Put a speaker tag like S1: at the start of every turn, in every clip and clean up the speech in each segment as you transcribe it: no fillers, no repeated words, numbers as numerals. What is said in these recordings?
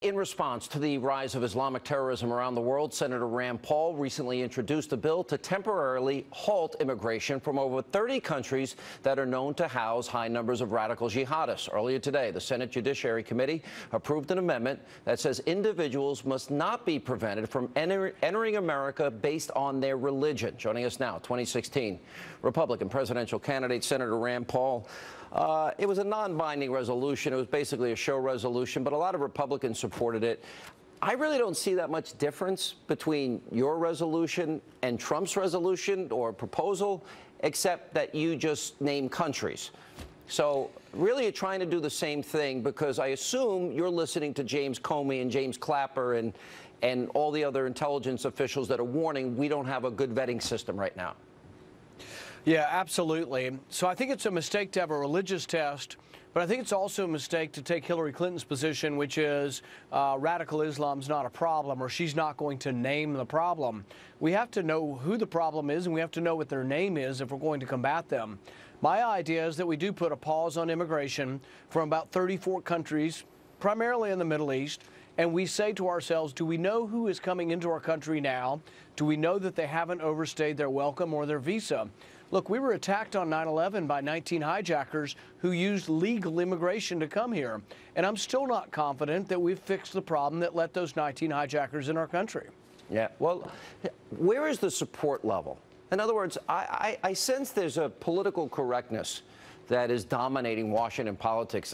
S1: in response to the rise of Islamic terrorism around the world, Senator Rand Paul recently introduced a bill to temporarily halt immigration from over 30 countries that are known to house high numbers of radical jihadists. Earlier today, the Senate Judiciary Committee approved an amendment that says individuals must not be prevented from entering America based on their religion. Joining us now, 2016 Republican presidential candidate Senator Rand Paul. It was a non-binding resolution. It was basically a show resolution, but a lot of Republicans supported it. I really don't see that much difference between your resolution and Trump's resolution or proposal, except that you just name countries. So really you're trying to do the same thing, because I assume you're listening to James Comey and James Clapper and all the other intelligence officials that are warning we don't have a good vetting system right now.
S2: Yeah, absolutely. So I think it's a mistake to have a religious test, but I think it's also a mistake to take Hillary Clinton's position, which is radical Islam's not a problem, or she's not going to name the problem. We have to know who the problem is, and we have to know what their name is if we're going to combat them. My idea is that we do put a pause on immigration from about 34 countries, primarily in the Middle East, and we say to ourselves, do we know who is coming into our country now? Do we know that they haven't overstayed their welcome or their visa? Look, we were attacked on 9/11 by 19 hijackers who used legal immigration to come here. And I'm still not confident that we've fixed the problem that let those 19 hijackers in our country.
S1: Yeah, well, where is the support level? In other words, I sense there's a political correctness that is dominating Washington politics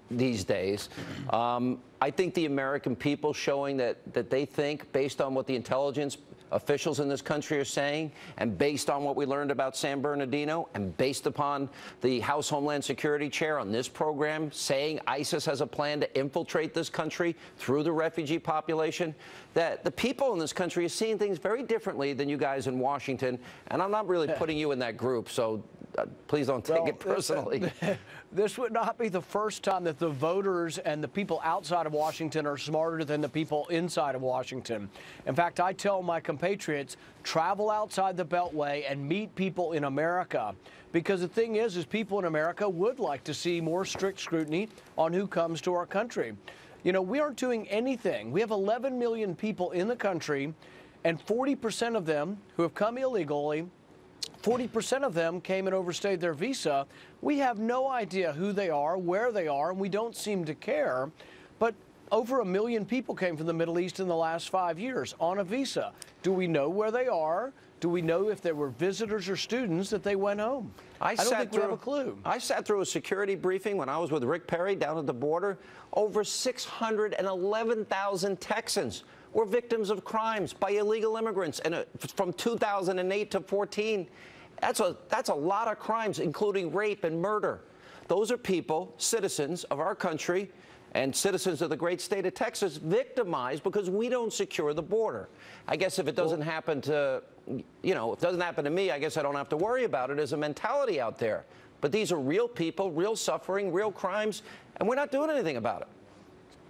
S1: these days. I think the American people showing that they think, based on what the intelligence officials in this country are saying, and based on what we learned about San Bernardino, and based upon the House Homeland Security chair on this program saying ISIS has a plan to infiltrate this country through the refugee population, that the people in this country are seeing things very differently than you guys in Washington. And I'm not really putting you in that group, so please don't take it personally.
S2: This would not be the first time that the voters and the people outside of Washington are smarter than the people inside of Washington. In fact, I tell my compatriots, travel outside the Beltway and meet people in America. Because the thing is people in America would like to see more strict scrutiny on who comes to our country. You know, we aren't doing anything. We have 11 million people in the country, and 40% of them who have come illegally, 40% of them came and overstayed their visa. We have no idea who they are, where they are, and we don't seem to care. But over 1 million people came from the Middle East in the last 5 years on a visa. Do we know where they are? Do we know if they were visitors or students that they went home? I don't think we have a clue.
S1: I sat through a security briefing when I was with Rick Perry down at the border. Over 611,000 Texans were victims of crimes by illegal immigrants, and from 2008 to 14, that's a lot of crimes, including rape and murder. Those are people, citizens of our country and citizens of the great state of Texas, victimized because we don't secure the border. I guess if it doesn't happen to, if it doesn't happen to me, I guess I don't have to worry about it. There's a mentality out there. But these are real people, real suffering, real crimes, and we're not doing anything about it.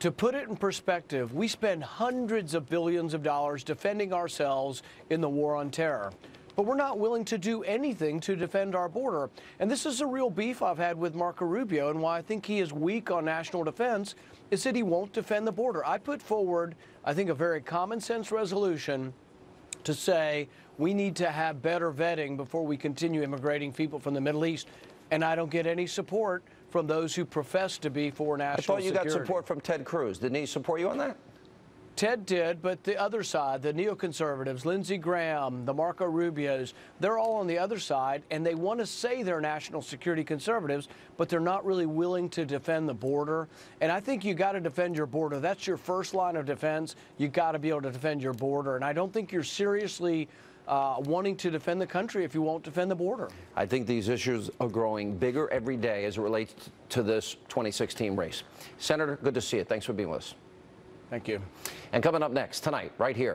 S2: To put it in perspective, we spend hundreds of billions of dollars defending ourselves in the war on terror. But we're not willing to do anything to defend our border. And this is a real beef I've had with Marco Rubio, and why I think he is weak on national defense is that he won't defend the border. I put forward, I think, a very common sense resolution to say we need to have better vetting before we continue immigrating people from the Middle East. And I don't get any support from those who profess to be for national security.
S1: I thought you got support from Ted Cruz. Didn't he support you on that?
S2: Ted did, but the other side, the neoconservatives, Lindsey Graham, the Marco Rubios, they're all on the other side, and they want to say they're national security conservatives, but they're not really willing to defend the border. And I think you got to defend your border. That's your first line of defense. You got to be able to defend your border. And I don't think you're seriously wanting to defend the country if you won't defend the border.
S1: I think these issues are growing bigger every day as it relates to this 2016 race. Senator, good to see you. Thanks for being with us.
S2: Thank you.
S1: And coming up next tonight, right here.